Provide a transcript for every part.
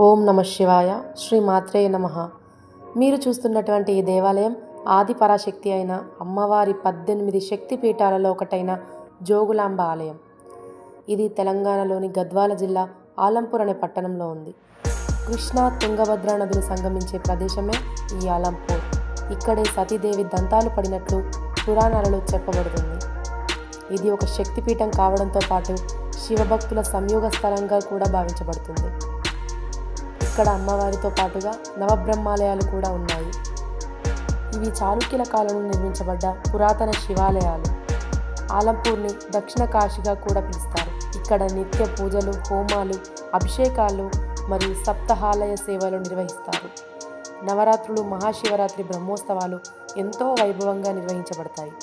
ఓం నమ శివాయ. శ్రీ మాత్రే నమః. మీరు చూస్తున్నటువంటి ఈ దేవాలయం ఆది పరాశక్తి అయిన అమ్మవారి 18 శక్తి పీఠాలలో ఒకటైన జోగులాంబ ఆలయం. ఇది తెలంగాణలోని గద్వాల జిల్లా ఆలంపూర్ అనే పట్టణంలో ఉంది. కృష్ణా తుంగభద్ర నదులు సంగమించే ప్రదేశమే ఈ ఆలంపూర్. ఇక్కడే సతీదేవి దంతాలు పడినట్లు పురాణాలలో చెప్పబడుతుంది. ఇది ఒక శక్తిపీఠం కావడంతో పాటు శివభక్తుల సంయోగ స్థలంగా కూడా భావించబడుతుంది. ఇక్కడ అమ్మవారితో పాటుగా నవబ్రహ్మాలయాలు కూడా ఉన్నాయి. ఇవి చాళుక్యుల కాలంలో నిర్మించబడ్డ పురాతన శివాలయాలు. ఆలంపూర్ని దక్షిణ కాశీగా కూడా పిలుస్తారు. ఇక్కడ నిత్య పూజలు, హోమాలు, అభిషేకాలు మరియు సప్తహాలయ సేవలు నిర్వహిస్తారు. నవరాత్రులు, మహాశివరాత్రి బ్రహ్మోత్సవాలు ఎంతో వైభవంగా నిర్వహించబడతాయి.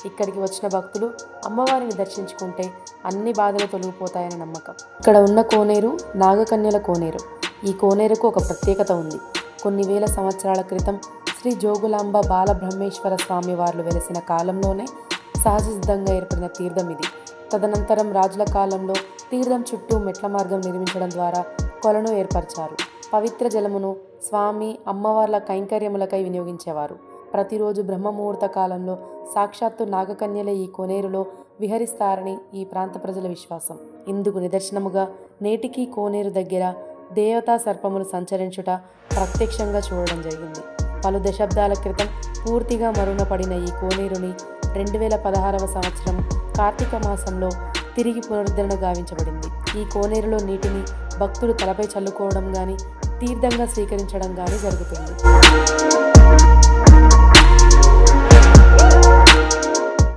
ఇక్కడికి వచ్చిన భక్తులు అమ్మవారిని దర్శించుకుంటే అన్ని బాధలు తొలగిపోతాయని నమ్మకం. ఇక్కడ ఉన్న కోనేరు నాగకన్యల కోనేరు. ఈ కోనేరుకు ఒక ప్రత్యేకత ఉంది. కొన్ని వేల సంవత్సరాల క్రితం శ్రీ జోగులాంబ బాలబ్రహ్మేశ్వర స్వామి వార్లు వెలిసిన కాలంలోనే సహజ సిద్ధంగా ఏర్పడిన తీర్థం ఇది. తదనంతరం రాజుల కాలంలో తీర్థం చుట్టూ మెట్ల మార్గం నిర్మించడం ద్వారా కొలను ఏర్పరిచారు. పవిత్ర జలమును స్వామి అమ్మవార్ల కైంకర్యములకై వినియోగించేవారు. ప్రతిరోజు బ్రహ్మముహూర్త కాలంలో సాక్షాత్తు నాగకన్యలే ఈ కోనేరులో విహరిస్తారని ఈ ప్రాంత ప్రజల విశ్వాసం. ఇందుకు నిదర్శనముగా నేటికీ కోనేరు దగ్గర దేవతా సర్పములు సంచరించుట ప్రత్యక్షంగా చూడడం జరిగింది. పలు దశాబ్దాల క్రితం పూర్తిగా మరుగున పడిన ఈ కోనేరుని 2016వ సంవత్సరం కార్తీక మాసంలో తిరిగి పునరుద్ధరణ గావించబడింది. ఈ కోనేరులో నీటిని భక్తులు తలపై చల్లుకోవడం కానీ, తీర్థంగా స్వీకరించడం కానీ జరుగుతుంది.